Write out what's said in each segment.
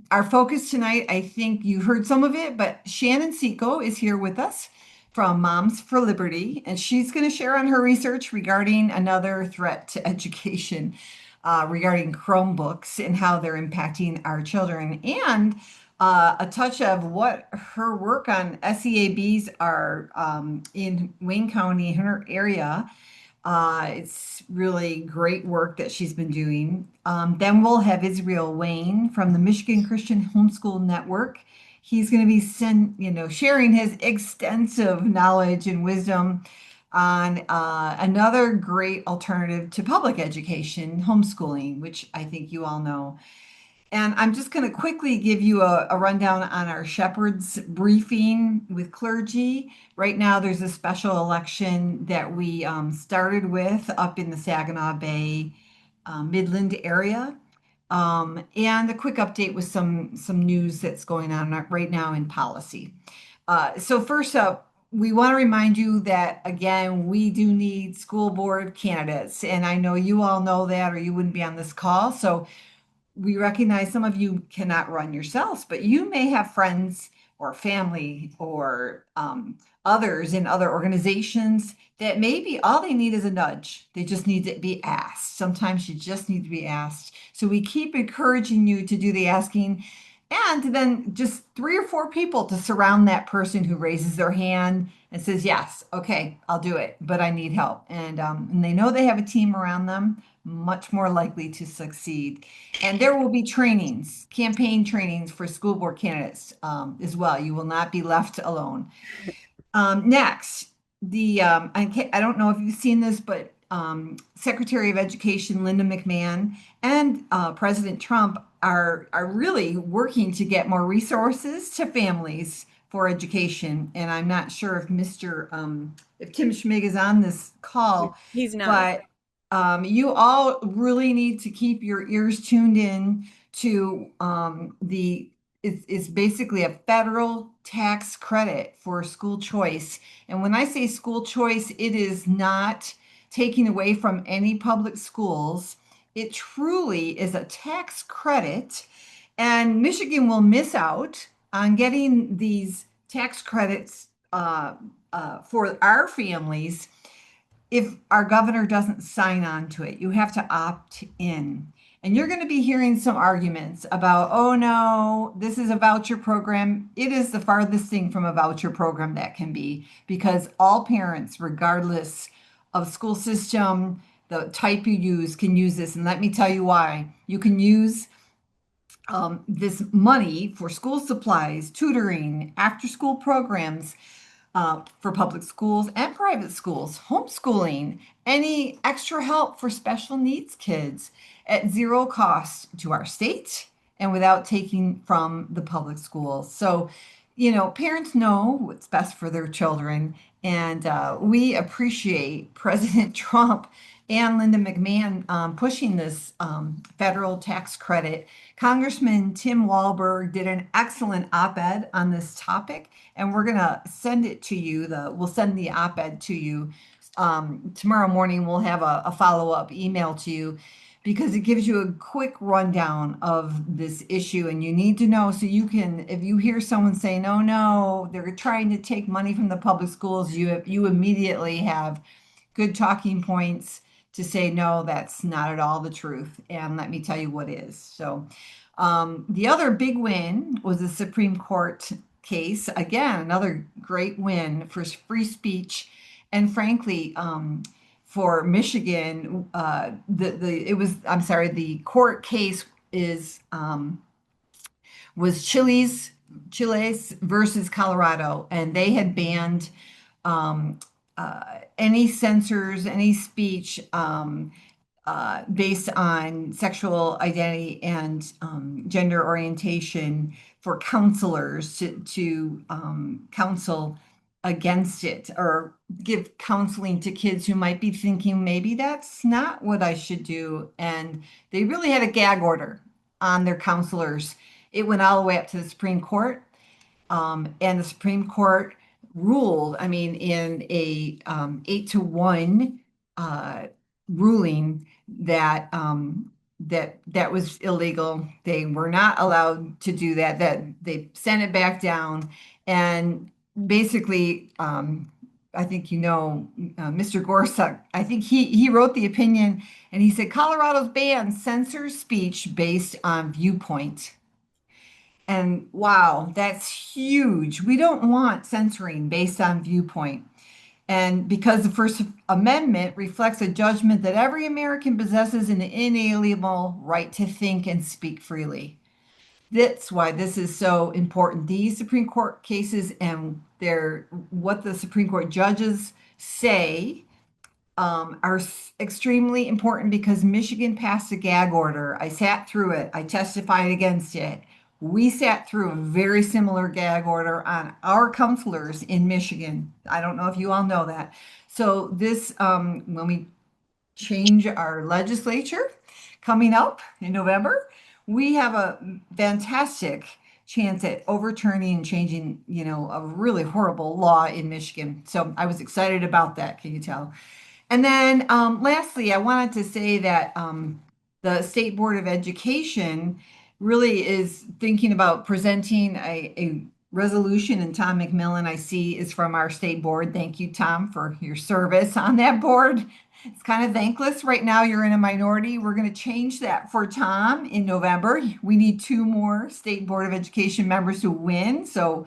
Our focus tonight, I think you heard some of it, but Shannon Seco is here with us from Moms for Liberty, and she's going to share on her research regarding another threat to education, regarding Chromebooks and how they're impacting our children, and a touch of what her work on SEABs are in Wayne County, in her area. It's really great work that she's been doing. Then we'll have Israel Wayne from the Michigan Christian Homeschool Network. He's going to be sharing his extensive knowledge and wisdom on another great alternative to public education, homeschooling, which I think you all know. And I'm just going to quickly give you a rundown on our Shepherd's briefing with clergy. Right now, there's a special election that we started with up in the Saginaw Bay Midland area. And a quick update with some news that's going on right now in policy. So first up, we want to remind you that, again, we do need school board candidates. And I know you all know that, or you wouldn't be on this call. So we recognize some of you cannot run yourselves, but you may have friends or family or others in other organizations that maybe all they need is a nudge. They just need to be asked. Sometimes you just need to be asked. So we keep encouraging you to do the asking, and then just three or four people to surround that person who raises their hand and says, yes, okay, I'll do it, but I need help. And they know they have a team around them, much more likely to succeed. And there will be trainings, campaign trainings for school board candidates as well. You will not be left alone. Next, I don't know if you've seen this, but Secretary of Education Linda McMahon and President Trump are really working to get more resources to families for education. And I'm not sure if Tim Schmig is on this call, He's not. but you all really need to keep your ears tuned in to it's basically a federal tax credit for school choice. And when I say school choice, it is not taking away from any public schools. It truly is a tax credit. And Michigan will miss out on getting these tax credits for our families if our governor doesn't sign on to it. You have to opt in. And you're going to be hearing some arguments about, oh no, this is a voucher program. It is the farthest thing from a voucher program that can be, because all parents, regardless of school system, the type you use, can use this. And let me tell you why. You can use this money for school supplies, tutoring, after school programs, for public schools and private schools, homeschooling, any extra help for special needs kids at zero cost to our state and without taking from the public schools. So, parents know what's best for their children. And we appreciate President Trump and Linda McMahon pushing this federal tax credit. Congressman Tim Walberg did an excellent op-ed on this topic, and we're going to send it to you. We'll send the op-ed to you tomorrow morning. We'll have a follow-up email to you because it gives you a quick rundown of this issue, and you need to know so you can, if you hear someone say, no, no, they're trying to take money from the public schools, you immediately have good talking points to say, no, that's not at all the truth. And let me tell you what is. So the other big win was the Supreme Court case. Again, another great win for free speech. And frankly, for Michigan, the court case was Chiles versus Colorado, and they had banned any censors, any speech based on sexual identity and gender orientation for counselors to counsel against it or give counseling to kids who might be thinking maybe that's not what I should do. And they really had a gag order on their counselors. It went all the way up to the Supreme Court. And the Supreme Court ruled, I mean, in a 8-1 ruling that that was illegal. They were not allowed to do that. That they sent it back down, and basically, I think Mr. Gorsuch. I think he wrote the opinion, and he said Colorado's ban censors speech based on viewpoint. And wow, that's huge. We don't want censoring based on viewpoint. And because the First Amendment reflects a judgment that every American possesses an inalienable right to think and speak freely. That's why this is so important. These Supreme Court cases and what the Supreme Court judges say are extremely important because Michigan passed a gag order. I sat through it. I testified against it. We sat through a very similar gag order on our counselors in Michigan. I don't know if you all know that. So when we change our legislature coming up in November, we have a fantastic chance at overturning and changing, a really horrible law in Michigan. So I was excited about that. Can you tell? And then lastly, I wanted to say that the State Board of Education really is thinking about presenting a resolution, and Tom McMillan, I see, is from our state board. Thank you, Tom, for your service on that board. It's kind of thankless right now. You're in a minority. We're going to change that for Tom in November. We need two more State Board of Education members to win. So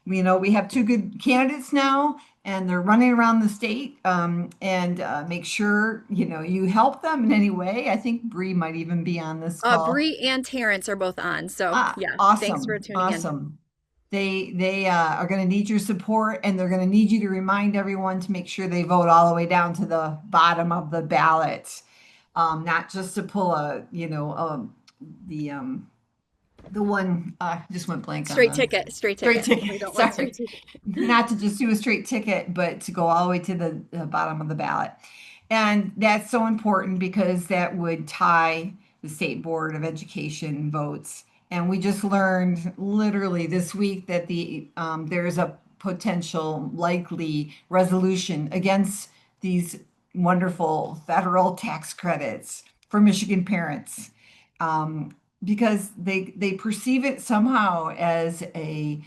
we have two good candidates now, and they're running around the state and make sure, you help them in any way. I think Bree might even be on this call. Bree and Terrence are both on. So Ah, yeah, thanks for awesome, tuning in. awesome. They are going to need your support, and they're going to need you to remind everyone to make sure they vote all the way down to the bottom of the ballot, not just to pull the one just went blank on Straight the ticket, straight straight ticket. ticket. We don't want straight Sorry, ticket. not to just do a straight ticket, but to go all the way to the bottom of the ballot. And that's so important because that would tie the State Board of Education votes. And we just learned literally this week that there's a potential likely resolution against these wonderful federal tax credits for Michigan parents, because they perceive it somehow as a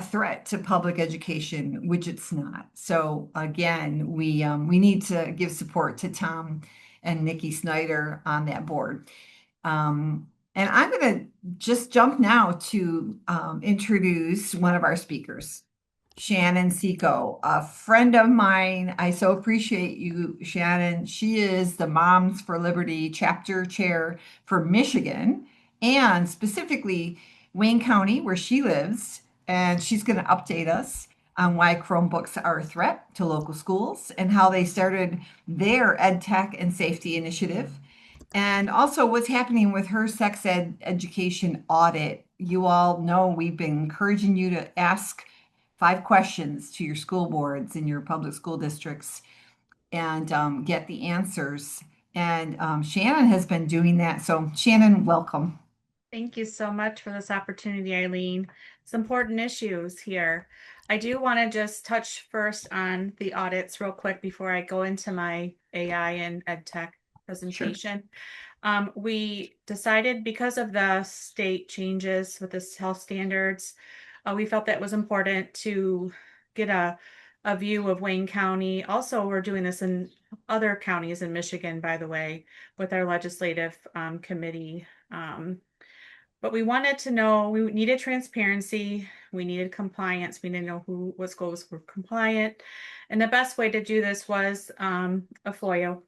threat to public education, which it's not. So again, we need to give support to Tom and Nikki Snyder on that board. And I'm going to just jump now to introduce one of our speakers, Shannon Seco, a friend of mine. I so appreciate you, Shannon. She is the Moms for Liberty chapter chair for Michigan and specifically Wayne County, where she lives. And she's going to update us on why Chromebooks are a threat to local schools and how they started their ed tech and safety initiative. And also what's happening with her sex ed education audit. You all know we've been encouraging you to ask 5 questions to your school boards in your public school districts and get the answers. And Shannon has been doing that. So, Shannon, welcome. Thank you so much for this opportunity, Eileen. It's important issues here. I do want to just touch first on the audits real quick before I go into my AI and ed tech presentation. We decided because of the state changes with the health standards, we felt that it was important to get a view of Wayne County. Also, we're doing this in other counties in Michigan, by the way, with our legislative committee. But we wanted to know, we needed transparency, we needed compliance, we didn't know what schools were compliant. And the best way to do this was a FOIA.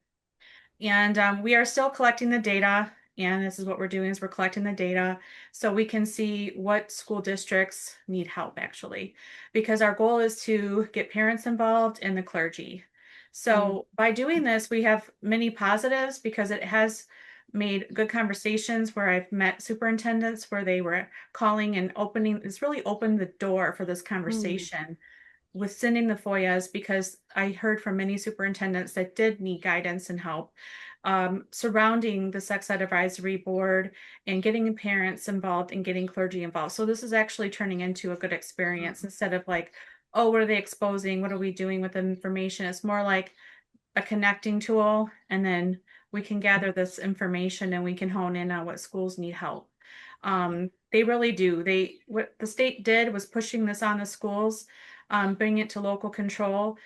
And we are still collecting the data. And this is what we're doing is we're collecting the data so we can see what school districts need help actually, because our goal is to get parents involved and the clergy. So by doing this, we have many positives because it has made good conversations where I've met superintendents where they were calling and opening, it's really opened the door for this conversation with sending the FOIAs, because I heard from many superintendents that did need guidance and help surrounding the sex ed advisory board and getting parents involved and getting clergy involved. So this is actually turning into a good experience instead of like, oh, what are they exposing? What are we doing with the information? It's more like a connecting tool, and then we can gather this information and we can hone in on what schools need help. They really do. What the state did was pushing this on the schools, bring it to local control,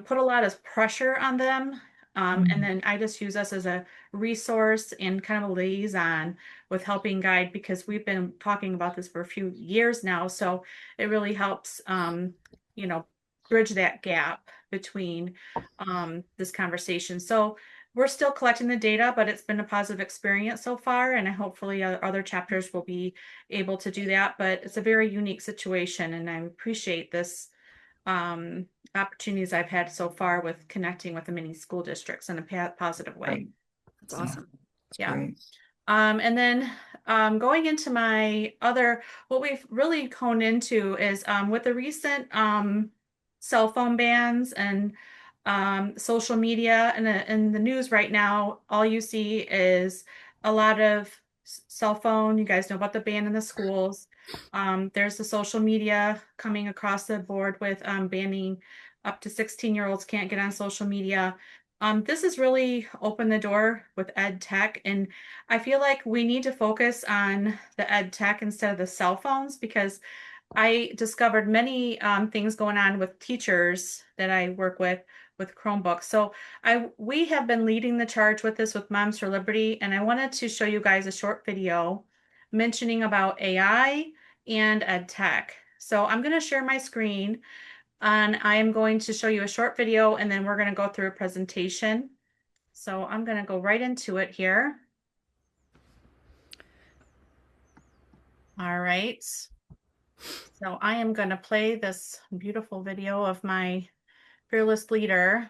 put a lot of pressure on them. And then I just use us as a resource and kind of a liaison with helping guide, because we've been talking about this for a few years now. So it really helps, you know, bridge that gap between this conversation. So we're still collecting the data, but it's been a positive experience so far, and hopefully other chapters will be able to do that. But it's a very unique situation, and I appreciate this opportunities I've had so far with connecting with the many school districts in a positive way. Right. That's awesome. Yeah. Great. And then going into my other, what we've really honed into is with the recent cell phone bans and social media and in the news right now, all you see is a lot of cell phone. You guys know about the ban in the schools. There's the social media coming across the board with banning up to 16-year-olds can't get on social media. This has really opened the door with ed tech, and I feel like we need to focus on the ed tech instead of the cell phones, because I discovered many things going on with teachers that I work with Chromebooks. So we have been leading the charge with this with Moms for Liberty, and I wanted to show you guys a short video mentioning about AI and ed tech. So I'm going to share my screen, and I am going to show you a short video, and then we're going to go through a presentation. So I'm going to go right into it here. All right. So I am going to play this beautiful video of my fearless leader.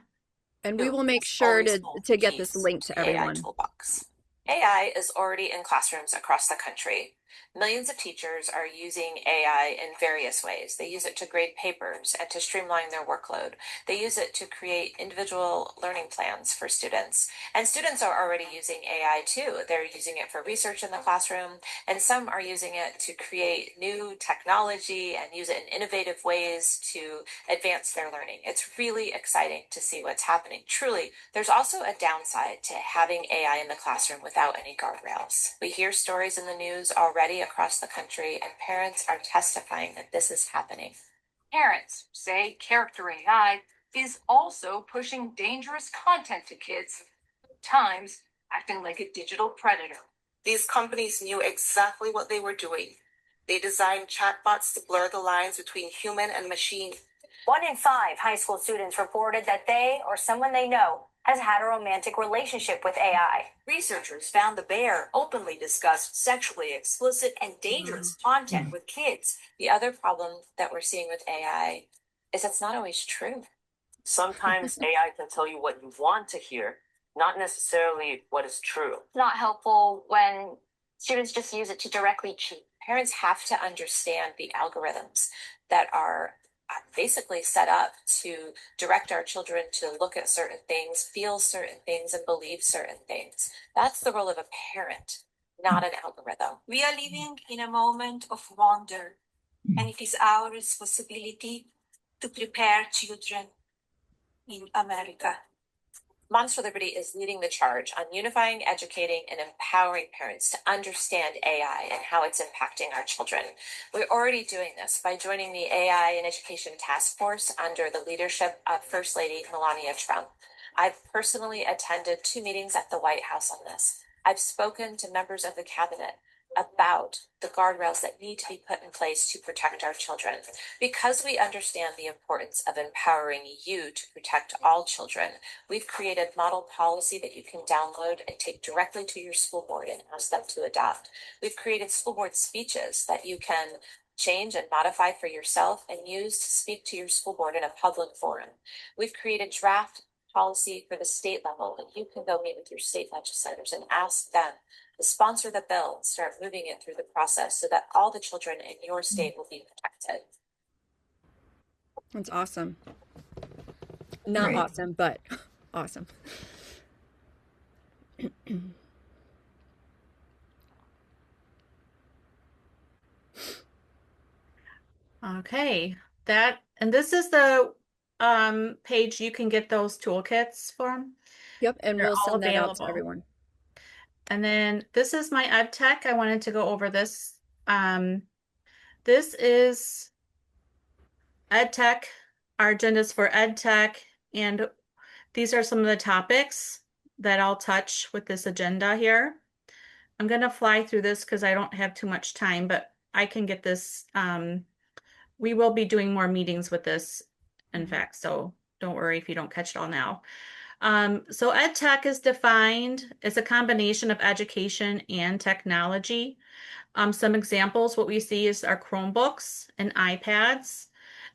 And we will make sure to get this link to everyone. Toolbox. AI is already in classrooms across the country. Millions of teachers are using AI in various ways. They use it to grade papers and to streamline their workload. They use it to create individual learning plans for students. And students are already using AI too. They're using it for research in the classroom, and some are using it to create new technology and use it in innovative ways to advance their learning. It's really exciting to see what's happening. Truly, there's also a downside to having AI in the classroom without any guardrails. We hear stories in the news already across the country, and parents are testifying that this is happening. Parents say character AI is also pushing dangerous content to kids, at times acting like a digital predator. These companies knew exactly what they were doing. They designed chatbots to blur the lines between human and machine. 1 in 5 high school students reported that they or someone they know has had a romantic relationship with AI. Researchers found the bear openly discussed sexually explicit and dangerous content with kids. The other problem that we're seeing with AI is it's not always true. Sometimes AI can tell you what you want to hear, not necessarily what is true. Not helpful when students just use it to directly cheat. Parents have to understand the algorithms that are basically set up to direct our children to look at certain things, feel certain things, and believe certain things. That's the role of a parent, not an algorithm. We are living in a moment of wonder, and it is our responsibility to prepare children in America. Moms for Liberty is leading the charge on unifying, educating, and empowering parents to understand AI and how it's impacting our children. We're already doing this by joining the AI and Education Task Force under the leadership of First Lady Melania Trump. I've personally attended 2 meetings at the White House on this. I've spoken to members of the cabinet about the guardrails that need to be put in place to protect our children. Because we understand the importance of empowering you to protect all children, we've created model policy that you can download and take directly to your school board and ask them to adopt. We've created school board speeches that you can change and modify for yourself and use to speak to your school board in a public forum. We've created draft policy for the state level, and you can go meet with your state legislators and ask them to sponsor the bill and start moving it through the process so that all the children in your state will be protected. That's awesome. Not Great. awesome, but awesome. Okay, and this is the page you can get those toolkits from. Yep, and They're we'll all send that out to available. everyone. And then this is my ed tech. I wanted to go over this. This is ed tech. Our agendas for ed tech, and these are some of the topics that I'll touch with this agenda here. I'm going to fly through this because I don't have too much time, but I can get this. We will be doing more meetings with this, in fact, so don't worry if you don't catch it all now. So ed tech is defined as a combination of education and technology. Some examples, what we see is our Chromebooks and iPads.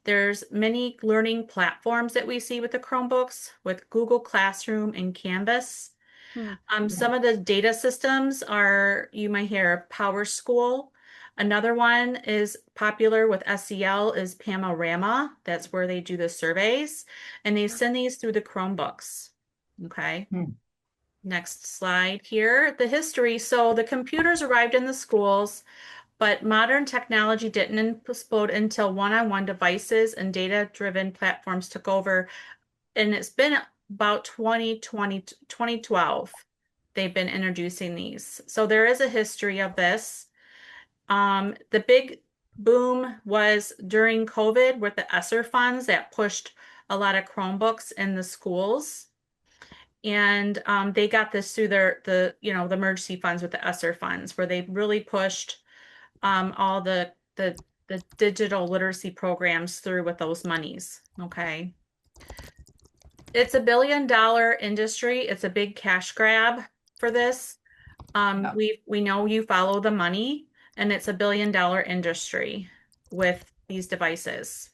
There's many learning platforms that we see with the Chromebooks, with Google Classroom and Canvas. Some of the data systems are, you might hear of PowerSchool. Another one is popular with SEL is Panorama. That's where they do the surveys, and they send these through the Chromebooks. Okay. Next slide here, the history. So the computers arrived in the schools, but modern technology didn't explode until one-on-one devices and data-driven platforms took over. And it's been about 2012. They've been introducing these. So there is a history of this. The big boom was during COVID with the ESSER funds that pushed a lot of Chromebooks in the schools. And they got this through the emergency funds with the ESSER funds, where they really pushed all the digital literacy programs through with those monies. Okay. It's $1 billion industry. It's a big cash grab for this. We know you follow the money, and it's $1 billion industry with these devices.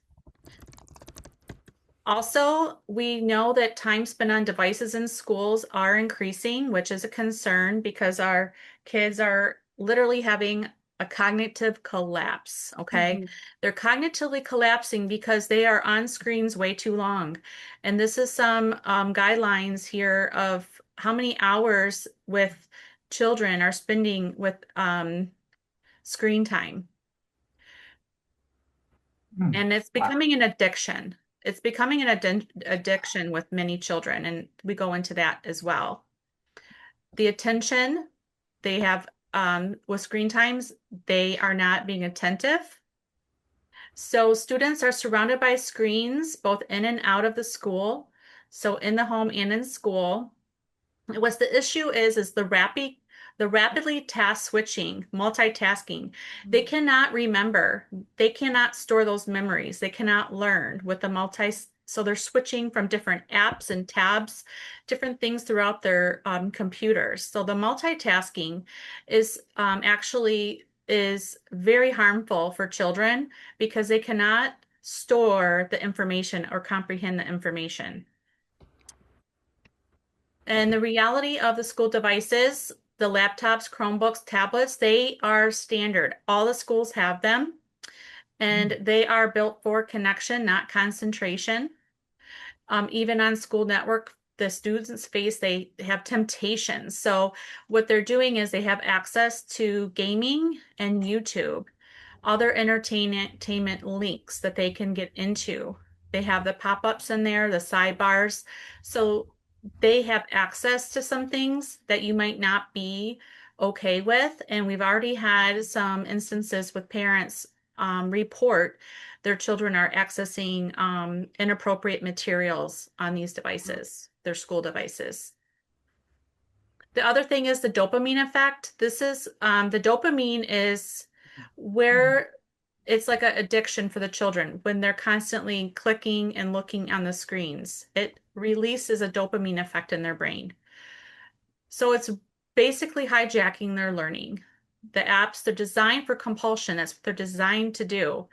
Also, we know that time spent on devices in schools are increasing, which is a concern because our kids are literally having a cognitive collapse, okay? They're cognitively collapsing because they are on screens way too long. And this is some guidelines here of how many hours with children are spending with screen time. And it's becoming an addiction. It's becoming an addiction with many children, and we go into that as well. The attention they have with screen times, they are not being attentive. So students are surrounded by screens both in and out of the school, so in the home and in school. What the issue is the rapidly task switching, multitasking. They cannot remember. They cannot store those memories. They cannot learn with the so they're switching from different apps and tabs, different things throughout their computers. So the multitasking is actually is very harmful for children because they cannot store the information or comprehend the information. And the reality of the school devices, the laptops, Chromebooks, tablets, they are standard. All the schools have them, and they are built for connection, not concentration. Even on school network, the students face, they have temptations. So what they're doing is they have access to gaming and YouTube, other entertainment links that they can get into. They have the pop-ups in there, the sidebars. So they have access to some things that you might not be okay with. And we've already had some instances with parents report their children are accessing inappropriate materials on these devices, their school devices. The other thing is the dopamine effect. This is the dopamine is where it's like an addiction for the children when they're constantly clicking and looking on the screens. It releases a dopamine effect in their brain. So it's basically hijacking their learning. The apps, they're designed for compulsion. That's what they're designed to do.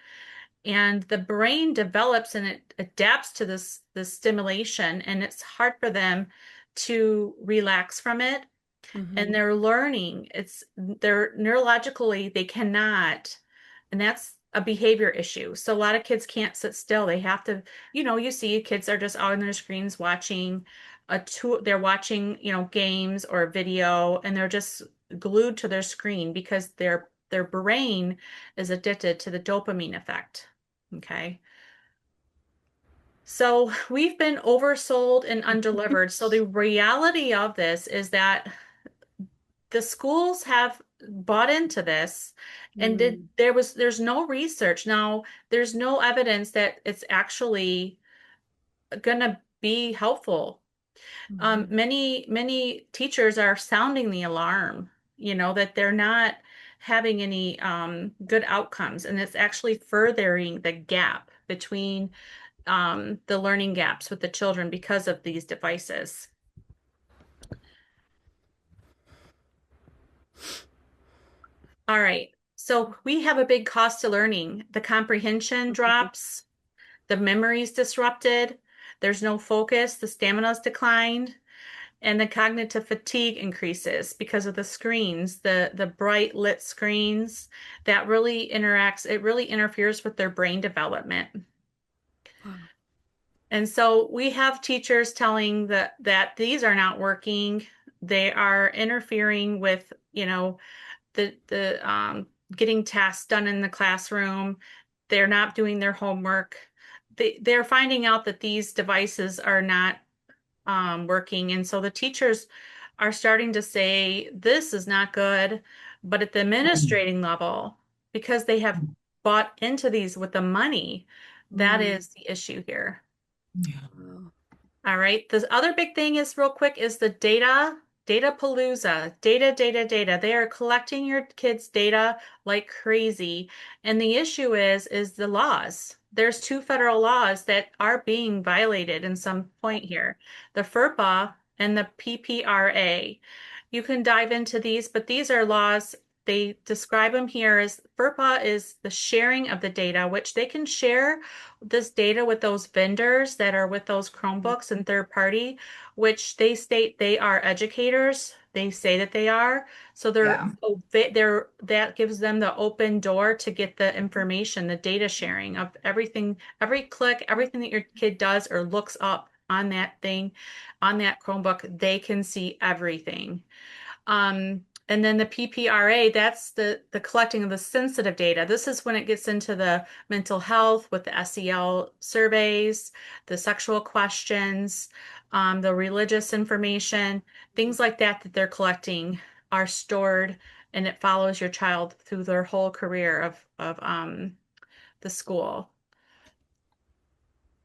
And the brain develops and it adapts to this stimulation, and it's hard for them to relax from it. And they're learning. They're neurologically, they cannot, and that's a behavior issue. So a lot of kids can't sit still. They have to, you see kids are just on their screens watching they're watching, games or video, and they're just glued to their screen because their brain is addicted to the dopamine effect. Okay. So we've been oversold and undelivered. So the reality of this is that the schools have bought into this, and there's no research. Now, there's no evidence that it's actually gonna be helpful. Many teachers are sounding the alarm, that they're not having any good outcomes, and it's actually furthering the gap between the learning gaps with the children because of these devices. All right. So we have a big cost to learning. The comprehension drops, the memory's disrupted, there's no focus, the stamina's declined, and the cognitive fatigue increases because of the screens, the bright lit screens that really it really interferes with their brain development. Wow. And so we have teachers telling that these are not working. They are interfering with, the getting tasks done in the classroom. They're not doing their homework. They're finding out that these devices are not working. And so the teachers are starting to say, this is not good. But at the administrating level, because they have bought into these with the money, that is the issue here. Wow. All right. The other big thing is real quick is the data palooza. Data. They are collecting your kids' data like crazy. And the issue is the laws. There's 2 federal laws that are being violated in some point here. The FERPA and the PPRA. You can dive into these, but these are laws. They describe them here as FERPA is the sharing of the data, which they can share this data with those vendors that are with those Chromebooks and third party, which they state they are educators. They say that they are. So that gives them the open door to get the information, the data sharing of everything, every click, everything that your kid does or looks up on that thing, on that Chromebook, they can see everything. And then the PPRA, that's the collecting of the sensitive data. This is when it gets into the mental health with the SEL surveys, the sexual questions, the religious information, things like that they're collecting are stored, and it follows your child through their whole career of the school.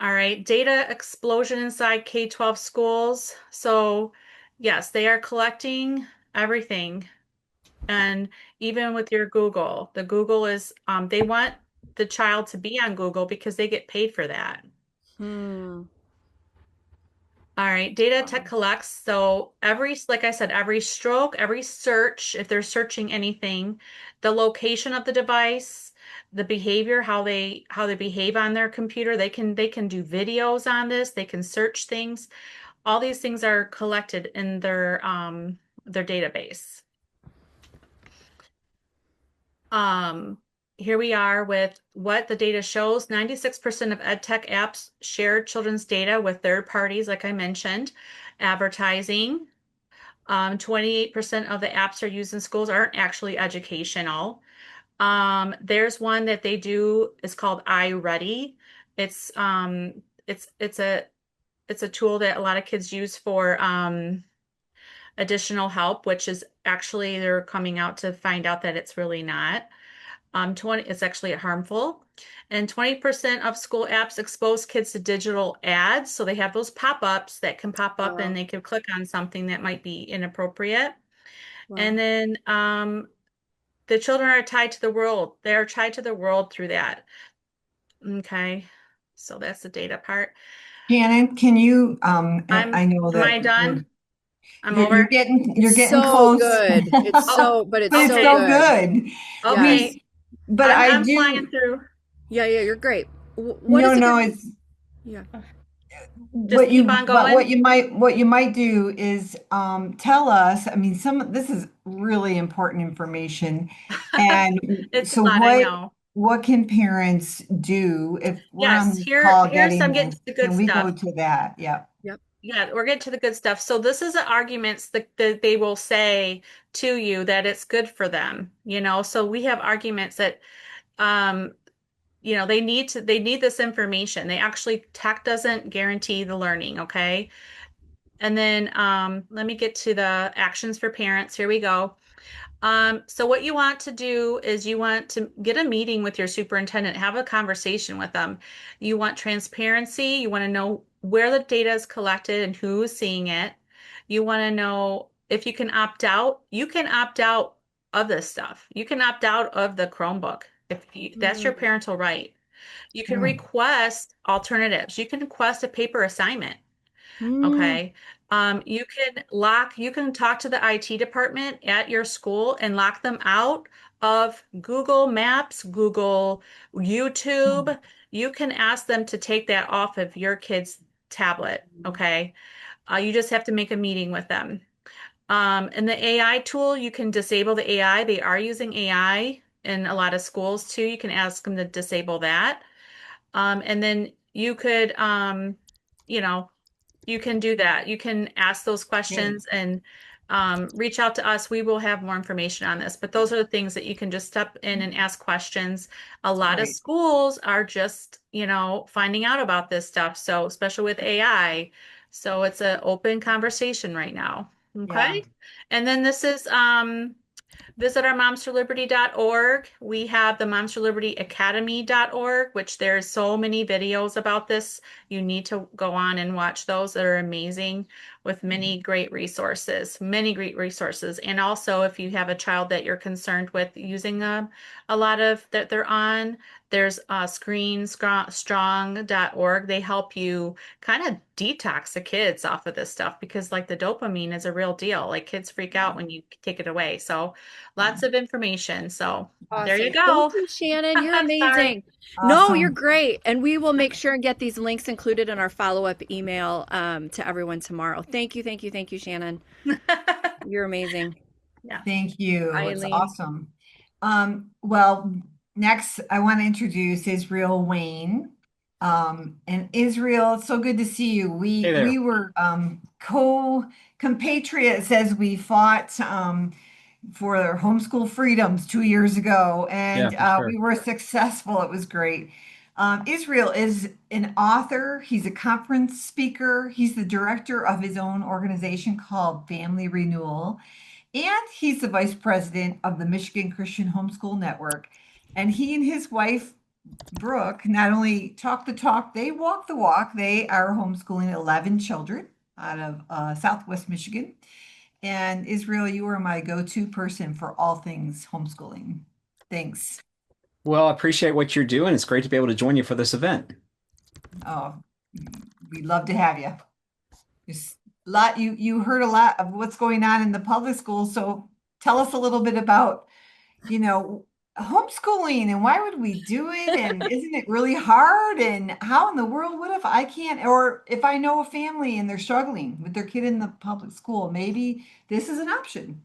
All right, data explosion inside K-12 schools. So yes, they are collecting everything. And even with your Google, the Google is, they want the child to be on Google because they get paid for that. All right, data tech collects. So like I said, every stroke, every search, if they're searching anything, the location of the device, the behavior, how they behave on their computer, they can do videos on this, they can search things. All these things are collected in their database. Here we are with what the data shows. 96% of EdTech apps share children's data with third parties, like I mentioned. Advertising. 28% of the apps are used in schools aren't actually educational. There's one that they do, it's called iReady. It's a tool that a lot of kids use for additional help, which is actually they're coming out to find out that it's really not. It's actually harmful. And 20% of school apps expose kids to digital ads. So they have those pop-ups that can pop up and they can click on something that might be inappropriate. Wow. And then the children are tied to the world. They are tied to the world through that. Okay. So that's the data part. Shannon, can you, I know Am that I done? I'm you're over. getting So close. good. It's so, but it's But so it's so good. good. Okay. But I'm flying through. Yeah, you're great. What is no, good? it's Yeah. Just keep on going. What you might do is tell us, I mean, this is really important information. And It's so a lot, I know. what can parents do if we're on Yes, this call here's I'm getting getting this? to the good Can we go stuff. to that? Yep. Yeah, we're getting to the good stuff. So this is the arguments that they will say to you that it's good for them, So we have arguments that they need this information. Tech doesn't guarantee the learning, okay? And then let me get to the actions for parents. Here we go. So what you want to do is you want to get a meeting with your superintendent, have a conversation with them. You want transparency. You want to know where the data is collected and who is seeing it. You want to know if you can opt out. You can opt out of this stuff. You can opt out of the Chromebook that's your parental right. You can request alternatives. You can request a paper assignment. Okay. You can talk to the IT department at your school and lock them out of Google Maps, Google, YouTube. You can ask them to take that off of your kid's tablet. Okay. You just have to make a meeting with them. And the AI tool, you can disable the AI. They are using AI in a lot of schools too. You can ask them to disable that. And then you could, you can do that. You can ask those questions and reach out to us. We will have more information on this, but those are the things that you can just step in and ask questions. A lot of schools are just, finding out about this stuff. So especially with AI. So it's an open conversation right now. Okay. And then this is, visit our momsforliberty.org. We have the momsforlibertyacademy.org, which there's so many videos about this. You need to go on and watch those. That are amazing with many great resources, And also if you have a child that you're concerned with using a lot of that they're on, there's screenstrong.org. They help you kind of detox the kids off of this stuff because like the dopamine is a real deal. Like kids freak out when you take it away. So lots of information. So there you go. Thank you, Shannon. You're amazing. Sorry. No, you're great. And we will make sure and get these links included in our follow-up email to everyone tomorrow. Thank you, Shannon. You're amazing. Yeah. Thank you. It's Eileen. awesome. Well, next I want to introduce Israel Wayne. And Israel, it's so good to see you. We were compatriots as we fought for their homeschool freedoms 2 years ago, and we were successful. It was great. Israel is an author. He's a conference speaker. He's the director of his own organization called Family Renewal. And he's the vice president of the Michigan Christian Homeschool Network. And he and his wife, Brooke, not only talk the talk, they walk the walk. They are homeschooling 11 children out of Southwest Michigan. And Israel, you are my go-to person for all things homeschooling. Thanks. Well, I appreciate what you're doing. It's great to be able to join you for this event. Oh, we'd love to have you. Just a lot, you heard a lot of what's going on in the public schools. So tell us a little bit about, homeschooling and why would we do it? And isn't it really hard? And how in the world, what if I can't, or if I know a family and they're struggling with their kid in the public school, maybe this is an option.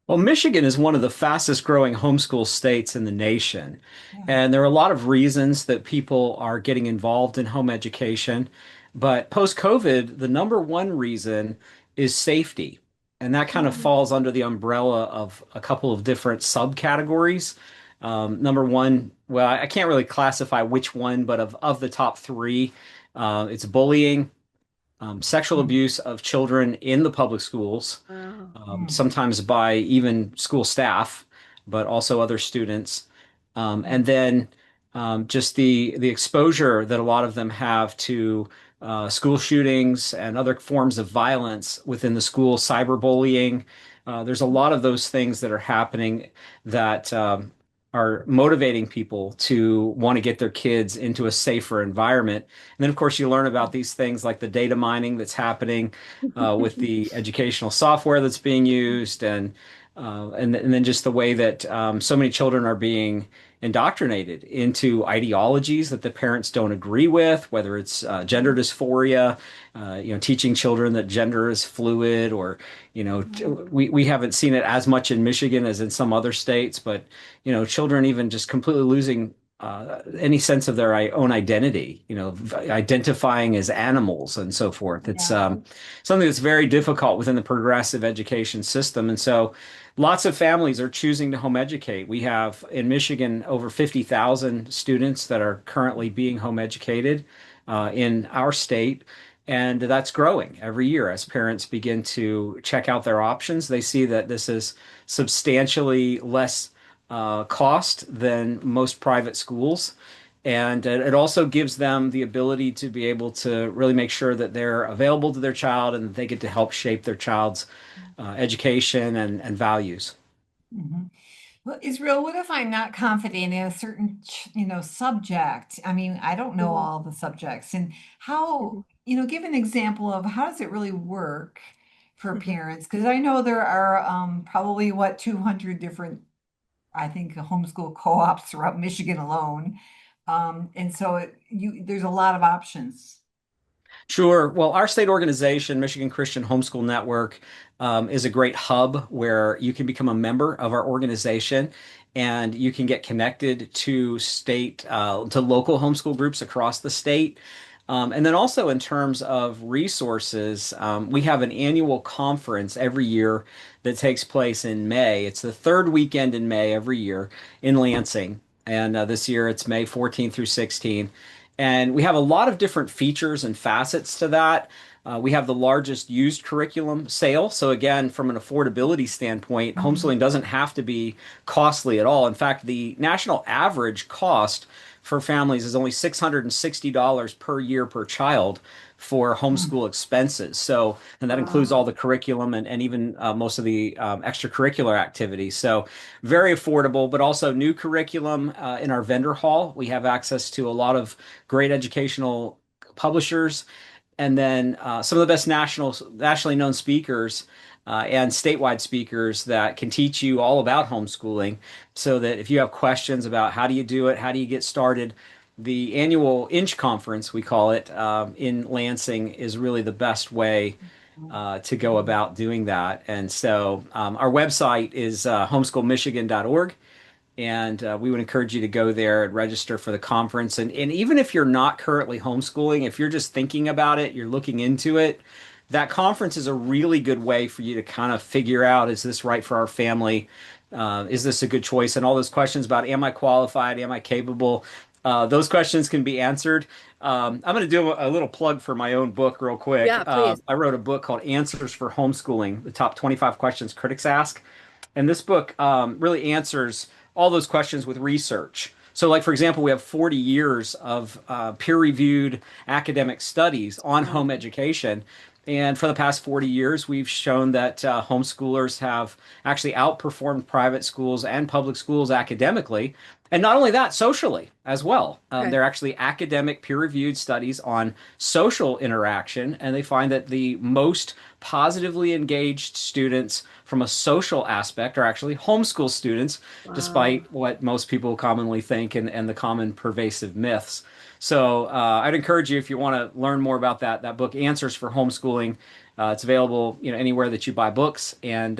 Well, Michigan is one of the fastest growing homeschool states in the nation. And there are a lot of reasons that people are getting involved in home education. But post-COVID, the number one reason is safety. And that kind of falls under the umbrella of a couple of different subcategories. Number one, well, I can't really classify which one, but of the top three, it's bullying, sexual abuse of children in the public schools, sometimes by even school staff, but also other students. And then just the exposure that a lot of them have to school shootings and other forms of violence within the school, cyberbullying. There's a lot of those things that are happening that are motivating people to want to get their kids into a safer environment. And then, of course, you learn about these things like the data mining that's happening with the educational software that's being used, and then just the way that so many children are being indoctrinated into ideologies that the parents don't agree with, whether it's gender dysphoria, teaching children that gender is fluid, or, we haven't seen it as much in Michigan as in some other states, but, children even just completely losing any sense of their own identity, identifying as animals and so forth. It's something that's very difficult within the progressive education system. And so lots of families are choosing to home educate. We have in Michigan over 50,000 students that are currently being home educated in our state. And that's growing every year as parents begin to check out their options. They see that this is substantially less cost than most private schools. And it also gives them the ability to be able to really make sure that they're available to their child and that they get to help shape their child's education and values. Mhm. Well, Israel, what if I'm not confident in a certain, subject? I mean, I don't know Mhm. all the subjects. And how, Mhm. give an example of how does it really work for Mhm. parents? Because I know there are probably 200 different, I think, homeschool co-ops throughout Michigan alone. And so there's a lot of options. Sure. Well, our state organization, Michigan Christian Homeschool Network, is a great hub where you can become a member of our organization and you can get connected to to local homeschool groups across the state. And then also in terms of resources, we have an annual conference every year that takes place in May. It's the third weekend in May every year in Lansing. And this year it's May 14th through 16th. And we have a lot of different features and facets to that. We have the largest used curriculum sale. So, again, from an affordability standpoint, Mhm. homeschooling doesn't have to be costly at all. In fact, the national average cost for families is only $660 per year per child for Mm. homeschool expenses. So, and that includes all Wow. the curriculum and even most of the extracurricular activities. So, very affordable, but also new curriculum in our vendor hall. We have access to a lot of great educational publishers, and then some of the best nationally known speakers and statewide speakers that can teach you all about homeschooling. So that if you have questions about how do you do it, how do you get started, the annual Inch Conference, we call it, in Lansing is really the best way to go about doing that. And so our website is homeschoolmichigan.org. And we would encourage you to go there and register for the conference. And even if you're not currently homeschooling, if you're just thinking about it, you're looking into it, that conference is a really good way for you to kind of figure out, is this right for our family? Is this a good choice? And all those questions about, am I qualified? Am I capable? Those questions can be answered. I'm going to do a little plug for my own book real quick. Yeah, please. I wrote a book called Answers for Homeschooling, the top 25 questions critics ask. And this book really answers all those questions with research. So, like, for example, we have 40 years of peer-reviewed academic studies on Wow. home education. And for the past 40 years, we've shown that homeschoolers have actually outperformed private schools and public schools academically. And not only that, socially as well. Okay. They're actually academic peer-reviewed studies on social interaction, and they find that the most positively engaged students from a social aspect are actually homeschool students, Wow. despite what most people commonly think and the common pervasive myths. So I'd encourage you, if you want to learn more about that book, Answers for Homeschooling. It's available, anywhere that you buy books, and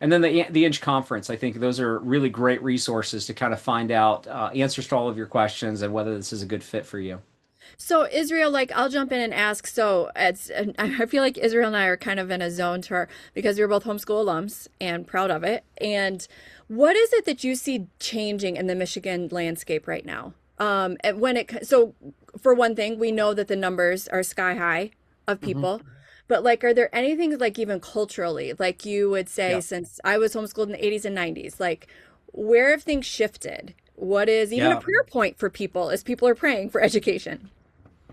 then the Inch Conference. I think those are really great resources to kind of find out answers to all of your questions and whether this is a good fit for you. So Israel, like I'll jump in and ask. So it's, and I feel like Israel and I are kind of in a zone to our, because we're both homeschool alums and proud of it. And what is it that you see changing in the Michigan landscape right now? And so for one thing, we know that the numbers are sky high of Mhm. people, but like, are there anything like even culturally, like you would say, Yeah. since I was homeschooled in the 80s and 90s, like where have things shifted? What is even a Yeah. prayer point for people as people are praying for education?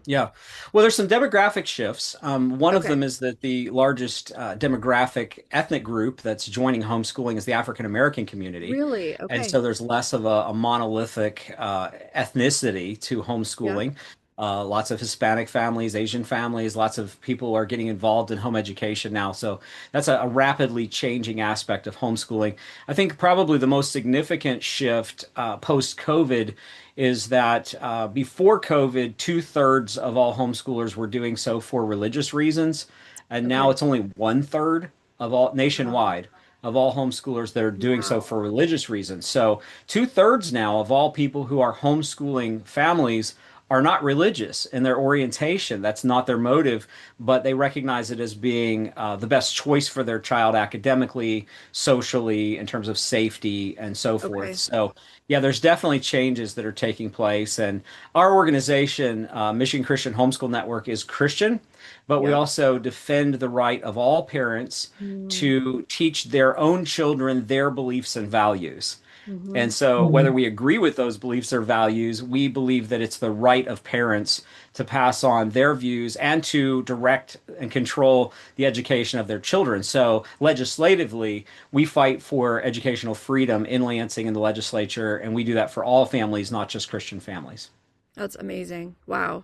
Yeah. Well, there's some demographic shifts. One of Okay. them is that the largest demographic ethnic group that's joining homeschooling is the African American community. Really? And Okay. so there's less of a monolithic ethnicity to Yeah. homeschooling. Lots of Hispanic families, Asian families, lots of people are getting involved in home education now. So that's a rapidly changing aspect of homeschooling. I think probably the most significant shift post-COVID is that before COVID, two-thirds of all homeschoolers were doing so for religious reasons, and now Okay. it's only one third of all Wow. nationwide. of all homeschoolers that are doing so for religious reasons. So 2/3 now of all people who are homeschooling families are not religious in their orientation. That's not their motive, but they recognize it as being the best choice for their child academically, socially, in terms of safety, and so forth. Okay. So, yeah, there's definitely changes that are taking place. And our organization, Michigan Christian Homeschool Network, is Christian, but we Yep. also defend the right of all parents Mm-hmm. to teach their own children their beliefs and values. Mm-hmm. And so, whether Mhm. we agree with those beliefs or values, we believe that it's the right of parents to pass on their views and to direct and control the education of their children. So, legislatively, we fight for educational freedom in Lansing in the legislature, and we do that for all families, not just Christian families. That's amazing. Wow.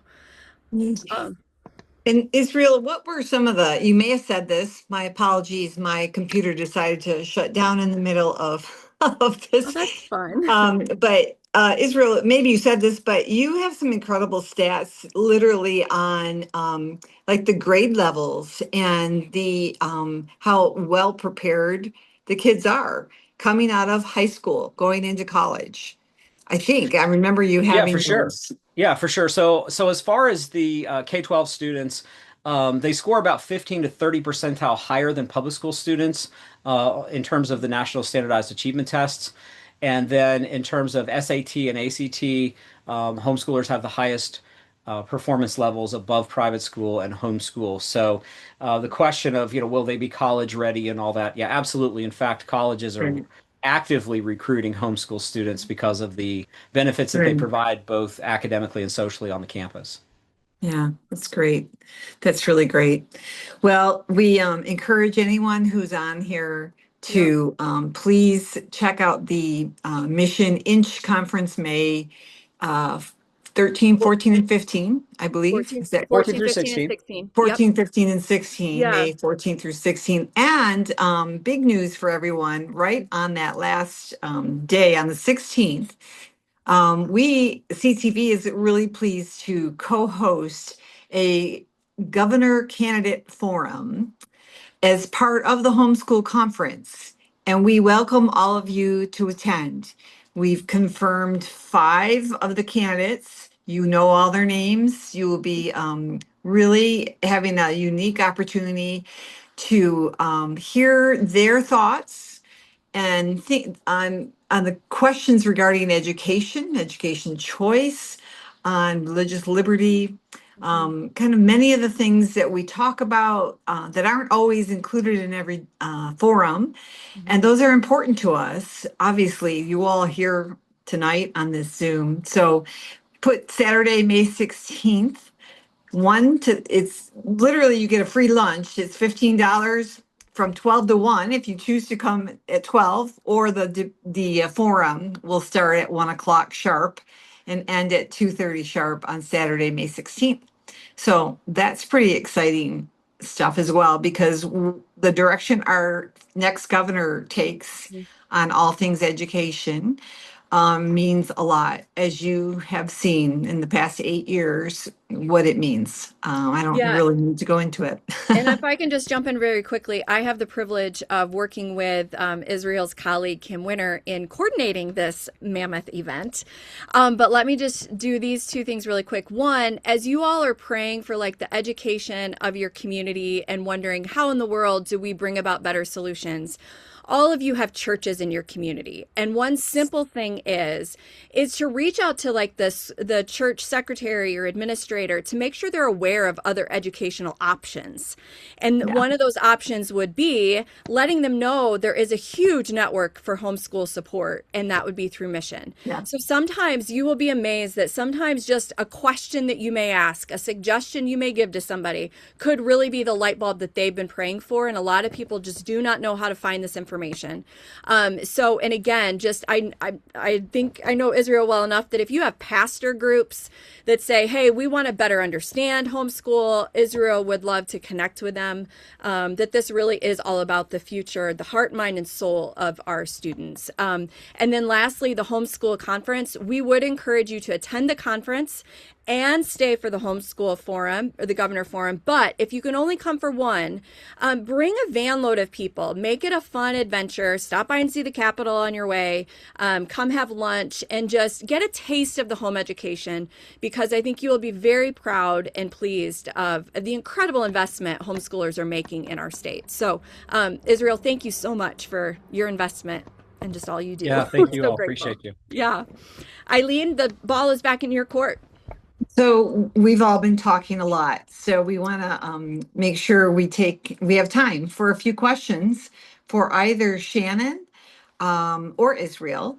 Um, In Israel, what were some of the, you may have said this, my apologies, my computer decided to shut down in the middle of, of oh, this. that's fun. But Israel, maybe you said this, but you have some incredible stats literally on like the grade levels and the how well prepared the kids are coming out of high school, going into college. I think I remember you Yeah, for having sure. those. Yeah, for sure. So as far as the K-12 students, they score about 15 to 30 percentile higher than public school students in terms of the National Standardized Achievement Tests. And then in terms of SAT and ACT, homeschoolers have the highest performance levels above private school and homeschool. So the question of, will they be college ready and all that? Yeah, absolutely. In fact, colleges are Right. actively recruiting homeschool students because of the benefits that they Right. provide both academically and socially on the campus. Yeah, that's great. That's really great. Well, we encourage anyone who's on here Yep. to please check out the Mission Inch Conference May uh, 13, 14, and 15, I believe. 14, Is that 14 14, through 15, and 16. 16. Yep. 14, 15, and 16, Yeah. May 14 through 16. And big news for everyone, right on that last day, on the 16th, CTV is really pleased to co-host a governor candidate forum as part of the homeschool conference, and we welcome all of you to attend. We've confirmed 5 of the candidates. You know all their names. You will be really having a unique opportunity to hear their thoughts and think on the questions regarding education, education choice, on religious liberty, kind of many of the things that we talk about that aren't always included in every forum. And those are important to us. Obviously, you all here tonight on this Zoom. So put Saturday, May 16th, it's literally you get a free lunch. It's $15 from 12 to 1 if you choose to come at 12, or the forum will start at 1 o'clock sharp and end at 2:30 sharp on Saturday, May 16th. So that's pretty exciting stuff as well, because the direction our next governor takes on all things education means a lot, as you have seen in the past 8 years what it means. I don't Yeah. really need to go into it. And if I can just jump in very quickly, I have the privilege of working with Israel's colleague Kim Winter in coordinating this mammoth event. But let me just do these 2 things really quick. One, as you all are praying for like the education of your community and wondering how in the world do we bring about better solutions, all of you have churches in your community. And one simple thing is to reach out to like the church secretary or administrator to make sure they're aware of other educational options. And Yeah. one of those options would be letting them know there is a huge network for homeschool support, and that would be through Mission. Yeah. So sometimes you will be amazed that sometimes just a question that you may ask, a suggestion you may give to somebody could really be the light bulb that they've been praying for. And a lot of people just do not know how to find this information. So, and again, just I think I know Israel well enough that if you have pastor groups that say, hey, we want to better understand homeschool, Israel would love to connect with them, that this really is all about the future, the heart, mind, and soul of our students. And then lastly, the homeschool conference, we would encourage you to attend the conference and stay for the homeschool forum or the governor forum. But if you can only come for one, bring a van load of people. Make it a fun adventure. Stop by and see the Capitol on your way. Come have lunch and just get a taste of the home education, because I think you will be very proud and pleased of the incredible investment homeschoolers are making in our state. So, Israel, thank you so much for your investment and just all you do. Yeah, thank We're you so all. grateful. Appreciate you. Yeah. Eileen, the ball is back in your court. So we've all been talking a lot. So we want to make sure we have time for a few questions for either Shannon or Israel.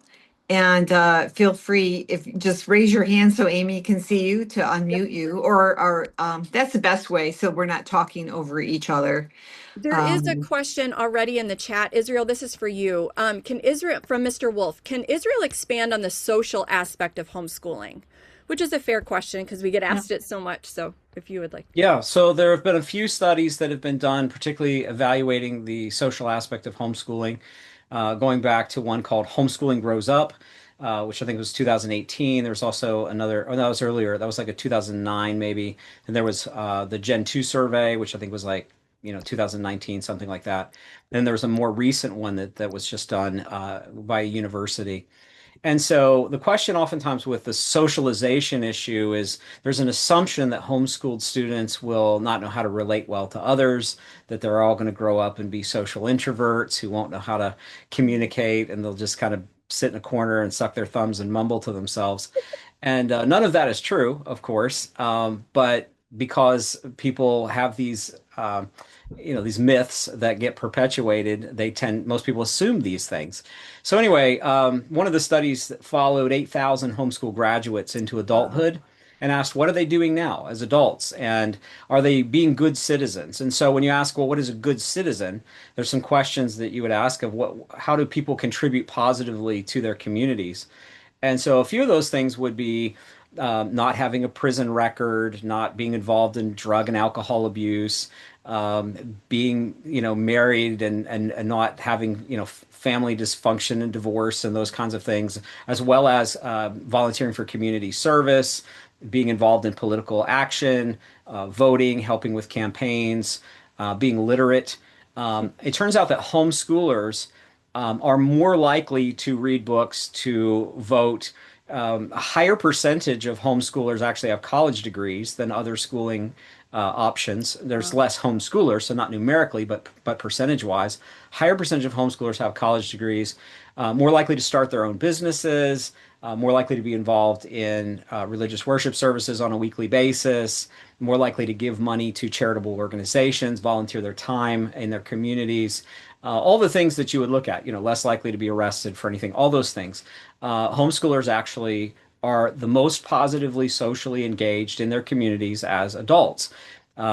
And feel free, if just raise your hand so Amy can see you to unmute you, or that's the best way, so we're not talking over each other. There is a question already in the chat. Israel, this is for you. Can Israel, from Mr. Wolf, can Israel expand on the social aspect of homeschooling? Which is a fair question because we get asked it so much. So if you would like. Yeah, so there have been a few studies that have been done, particularly evaluating the social aspect of homeschooling, going back to one called Homeschooling Grows Up, which I think was 2018. There's also another, oh, that was earlier. That was like a 2009 maybe. And there was the Gen 2 survey, which I think was like, 2019, something like that. Then there was a more recent one that was just done by a university. And so the question oftentimes with the socialization issue is there's an assumption that homeschooled students will not know how to relate well to others, that they're all going to grow up and be social introverts who won't know how to communicate, and they'll just kind of sit in a corner and suck their thumbs and mumble to themselves. And none of that is true, of course, but because people have these these myths that get perpetuated, most people assume these things. So anyway, one of the studies followed 8,000 homeschool graduates into adulthood and asked, what are they doing now as adults? And are they being good citizens? And so when you ask, well, what is a good citizen? There's some questions that you would ask of how do people contribute positively to their communities? And so a few of those things would be not having a prison record, not being involved in drug and alcohol abuse, being, married and not having, family dysfunction and divorce and those kinds of things, as well as volunteering for community service, being involved in political action, voting, helping with campaigns, being literate. It turns out that homeschoolers are more likely to read books, to vote. A higher percentage of homeschoolers actually have college degrees than other schooling options. There's less homeschoolers, so not numerically, but percentage-wise, higher percentage of homeschoolers have college degrees, more likely to start their own businesses, more likely to be involved in religious worship services on a weekly basis, more likely to give money to charitable organizations, volunteer their time in their communities, all the things that you would look at, less likely to be arrested for anything, all those things. Homeschoolers actually are the most positively socially engaged in their communities as adults.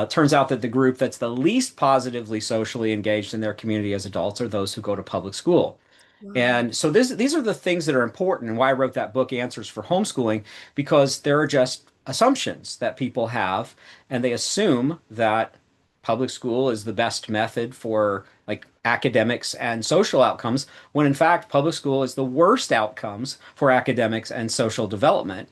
Turns out that the group that's the least positively socially engaged in their community as adults are those who go to public school. Wow. And so these are the things that are important, and why I wrote that book, Answers for Homeschooling, because there are just assumptions that people have, and they assume that public school is the best method for like academics and social outcomes, when in fact public school is the worst outcomes for academics and social development.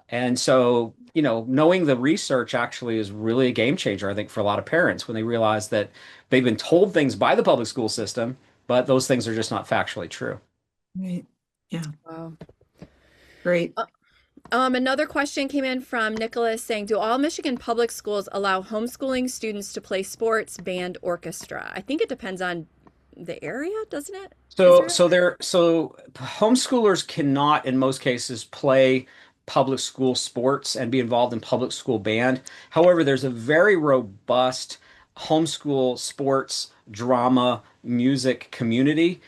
And so, knowing the research actually is really a game changer, I think, for a lot of parents when they realize that they've been told things by the public school system, but those things are just not factually true. Right. Yeah. Wow. Great. Another question came in from Nicholas saying, do all Michigan public schools allow homeschooling students to play sports, band, orchestra? I think it depends on the area, doesn't it? So homeschoolers cannot, in most cases, play public school sports and be involved in public school band. However, there's a very robust homeschool sports, drama, music community.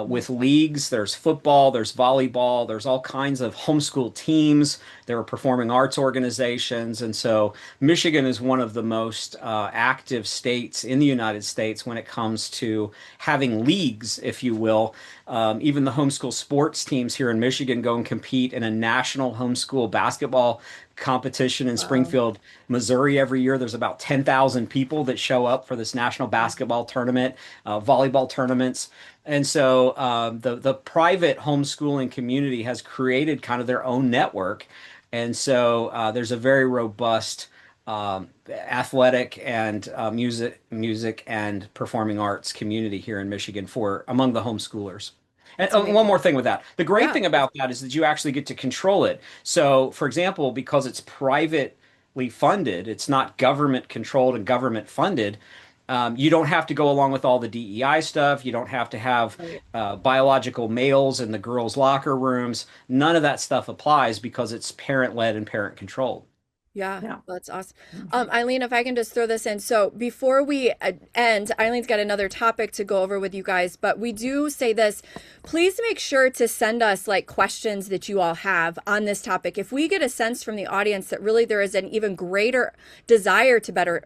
With leagues, there's football, there's volleyball, there's all kinds of homeschool teams. There are performing arts organizations. And so Michigan is one of the most active states in the United States when it comes to having leagues, if you will. Even the homeschool sports teams here in Michigan go and compete in a national homeschool basketball competition in Springfield, Missouri every year. There's about 10,000 people that show up for this national basketball tournament, volleyball tournaments. And so the private homeschooling community has created kind of their own network And so there's a very robust athletic and music and performing arts community here in Michigan for among the homeschoolers. And one more thing with that. The great thing about that is that you actually get to control it. So, for example, because it's privately funded, it's not government controlled and government funded. You don't have to go along with all the DEI stuff. You don't have to have biological males in the girls' locker rooms. None of that stuff applies because it's parent led and parent controlled. Yeah, that's awesome. Eileen, if I can just throw this in. So before we end, Eileen's got another topic to go over with you guys, but we do say this, please make sure to send us like questions that you all have on this topic. If we get a sense from the audience that really there is an even greater desire to better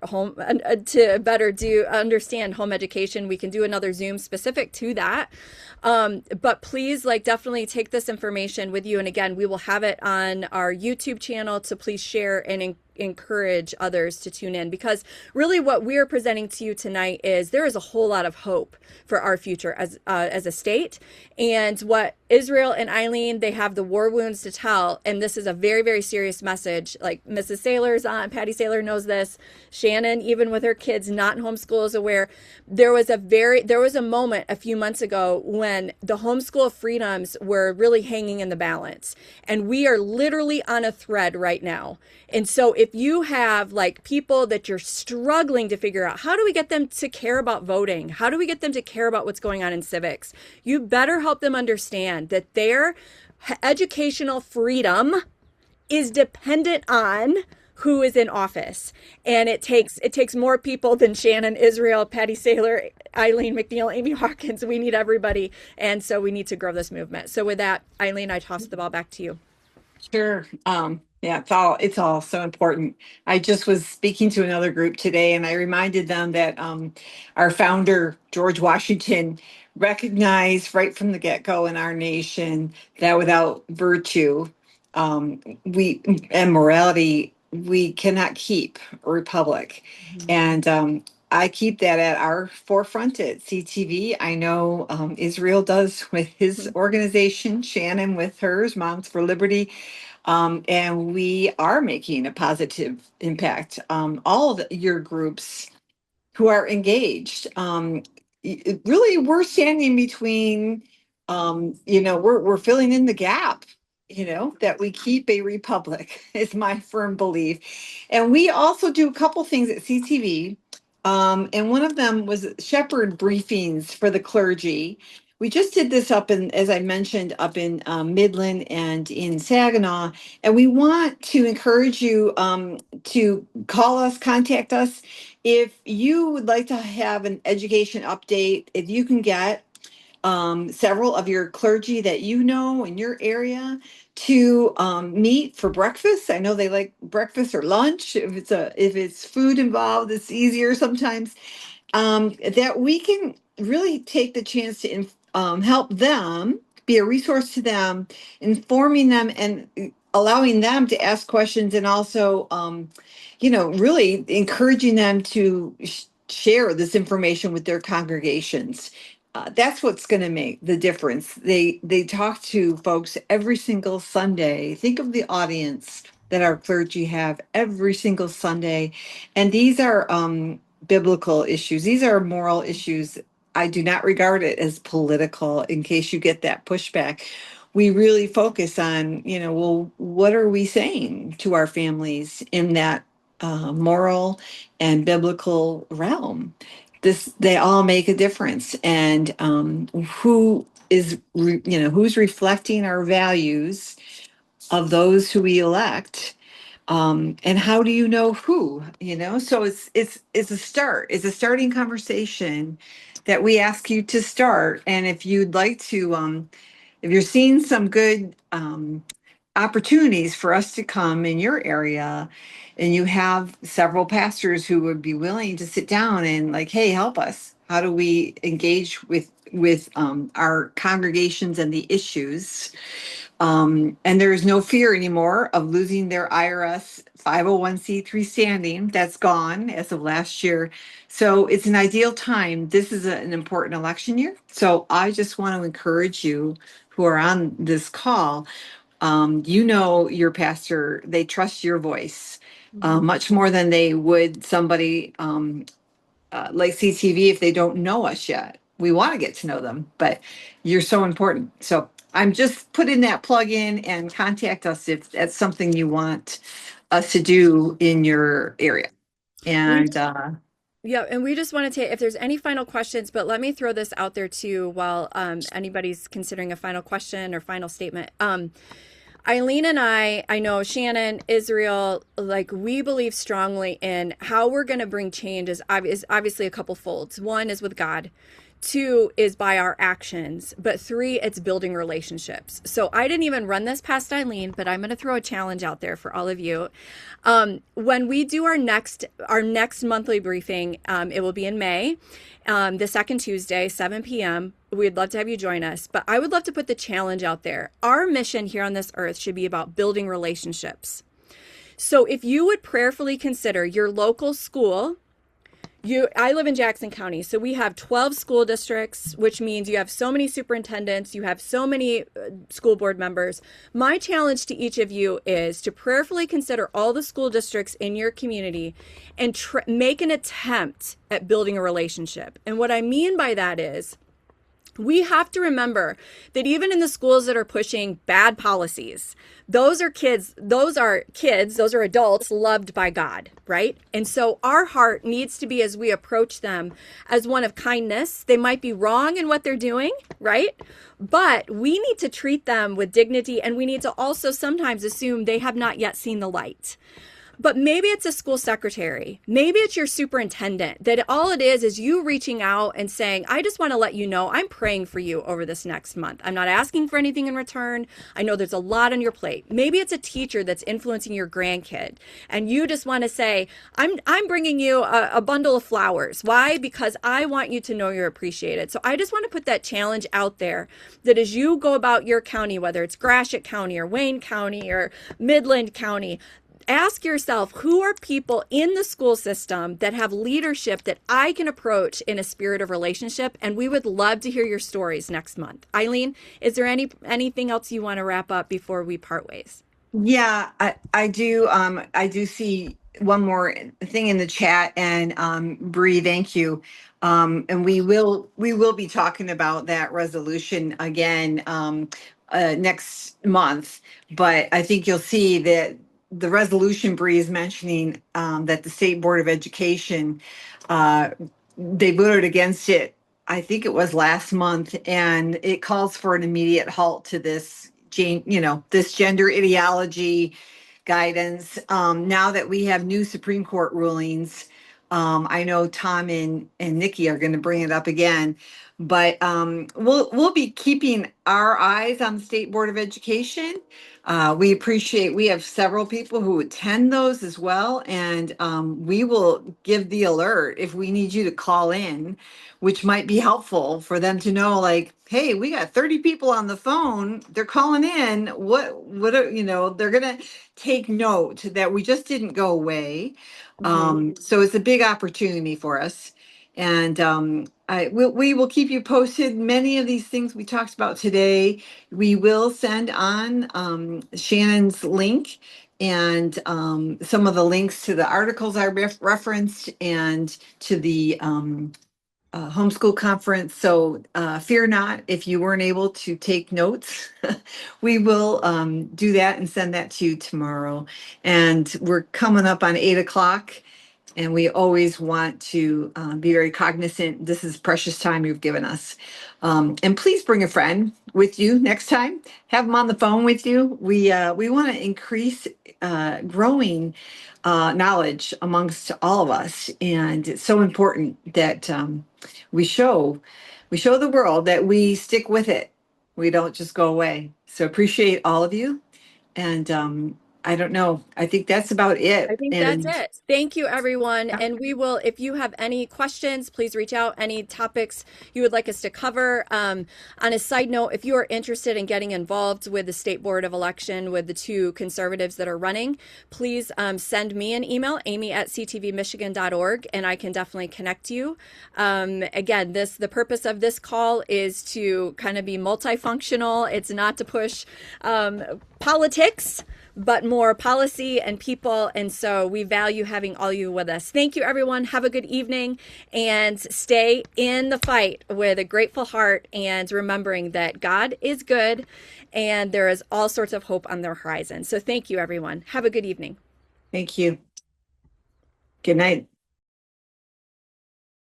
understand home education, we can do another Zoom specific to that. But please like definitely take this information with you. And again, we will have it on our YouTube channel to please share and encourage others to tune in, because really what we're presenting to you tonight is there is a whole lot of hope for our future as a state. And what Israel and Eileen, they have the war wounds to tell, and this is a very, very serious message. Like Mrs. Saylor's on, Patty Saylor knows this. Shannon, even with her kids not in homeschool, is aware. There was a moment a few months ago when the homeschool freedoms were really hanging in the balance, and we are literally on a thread right now. And so if you have like people that you're struggling to figure out, how do we get them to care about voting? How do we get them to care about what's going on in civics? You better help them understand that their educational freedom is dependent on who is in office. And it takes more people than Shannon, Israel, Patty Saylor, Eileen McNeil, Amy Hawkins. We need everybody. And so we need to grow this movement. So with that, Eileen, I toss the ball back to you. Sure. Yeah, it's all so important. I just was speaking to another group today, and I reminded them that our founder, George Washington, recognized right from the get-go in our nation that without virtue, we and morality, we cannot keep a republic. And I keep that at our forefront at CTV. I know Israel does with his organization, Shannon with hers, Moms for Liberty. And we are making a positive impact. All of your groups who are engaged, really, we're standing between, we're filling in the gap, that we keep a republic is my firm belief. And we also do a couple things at CTV. And one of them was shepherd briefings for the clergy. We just did this up in, as I mentioned, up in Midland and in Saginaw. And we want to encourage you to call us, contact us. If you would like to have an education update, if you can get several of your clergy that you know in your area to meet for breakfast. I know they like breakfast or lunch. If it's food involved, it's easier sometimes. That we can really take the chance to help them, be a resource to them, informing them and allowing them to ask questions, and also, really encouraging them to share this information with their congregations. That's what's going to make the difference. They talk to folks every single Sunday. Think of the audience that our clergy have every single Sunday, and these are biblical issues. These are moral issues. I do not regard it as political. In case you get that pushback, we really focus on, what are we saying to our families in that moral and biblical realm? They all make a difference. And who's reflecting our values of those who we elect, and how do you know who? So it's a start. It's a starting conversation that we ask you to start. And if you'd like to, if you're seeing some good opportunities for us to come in your area, and you have several pastors who would be willing to sit down and like, hey, help us. How do we engage with our congregations and the issues? And there is no fear anymore of losing their IRS 501c3 standing. That's gone as of last year. So it's an ideal time. This is an important election year. So I just want to encourage you who are on this call, You know, your pastor, they trust your voice much more than they would somebody like CTV if they don't know us yet. We want to get to know them, but you're so important. So I'm just putting that plug in, and contact us if that's something you want us to do in your area. And Yeah, and we just want to take if there's any final questions, but let me throw this out there too while anybody's considering a final question or final statement. Eileen and I know Shannon, Israel, like we believe strongly in how we're going to bring change is obviously a couple folds. One is with God. Two is by our actions, but three, it's building relationships. So I didn't even run this past Eileen, but I'm going to throw a challenge out there for all of you. When we do our next monthly briefing, it will be in May, the second Tuesday, 7 p.m. We'd love to have you join us, but I would love to put the challenge out there. Our mission here on this earth should be about building relationships. So if you would prayerfully consider your local school. I live in Jackson County, so we have 12 school districts, which means you have so many superintendents, you have so many school board members. My challenge to each of you is to prayerfully consider all the school districts in your community and make an attempt at building a relationship. And what I mean by that is, we have to remember that even in the schools that are pushing bad policies, those are adults loved by God, right? And so our heart needs to be, as we approach them, as one of kindness. They might be wrong in what they're doing, right? But we need to treat them with dignity, and we need to also sometimes assume they have not yet seen the light. But maybe it's a school secretary. Maybe it's your superintendent, that all it is you reaching out and saying, I just want to let you know I'm praying for you over this next month. I'm not asking for anything in return. I know there's a lot on your plate. Maybe it's a teacher that's influencing your grandkid, and you just want to say, I'm bringing you a bundle of flowers. Why? Because I want you to know you're appreciated. So I just want to put that challenge out there, that as you go about your county, whether it's Gratiot County or Wayne County or Midland County, ask yourself, who are people in the school system that have leadership that I can approach in a spirit of relationship? And we would love to hear your stories next month. Eileen, is there anything else you want to wrap up before we part ways? yeah, I do. I do see one more thing in the chat, and Bree, thank you. And we will be talking about that resolution again next month. But I think you'll see that the resolution Bree is mentioning, that the State Board of Education, they voted against it. I think it was last month, and it calls for an immediate halt to this, this gender ideology guidance. Now that we have new Supreme Court rulings, I know Tom and Nikki are going to bring it up again, but we'll be keeping our eyes on the State Board of Education. We have several people who attend those as well, and we will give the alert if we need you to call in, which might be helpful for them to know, like, hey, we got 30 people on the phone, they're calling in, they're gonna take note that we just didn't go away. So it's a big opportunity for us. And we will keep you posted. Many of these things we talked about today, we will send on Shannon's link, and some of the links to the articles I referenced, and to the homeschool conference. So fear not if you weren't able to take notes. We will do that and send that to you tomorrow. And we're coming up on 8 o'clock. And we always want to be very cognizant. This is precious time you've given us. And please bring a friend with you next time. Have them on the phone with you. We want to increase growing knowledge amongst all of us. And it's so important that we show the world that we stick with it. We don't just go away. So appreciate all of you. And I don't know. I think that's about it. I think And that's it. Thank you, everyone. Yeah. And we will, if you have any questions, please reach out. Any topics you would like us to cover. On a side note, if you are interested in getting involved with the State Board of Election with the two conservatives that are running, please send me an email, amy@ctvmichigan.org, and I can definitely connect you. Again, the purpose of this call is to kind of be multifunctional. It's not to push politics, but more policy and people. And so we value having all you with us. Thank you, everyone. Have a good evening and stay in the fight with a grateful heart and remembering that God is good and there is all sorts of hope on the horizon. So thank you, everyone. Have a good evening. Thank you. Good night.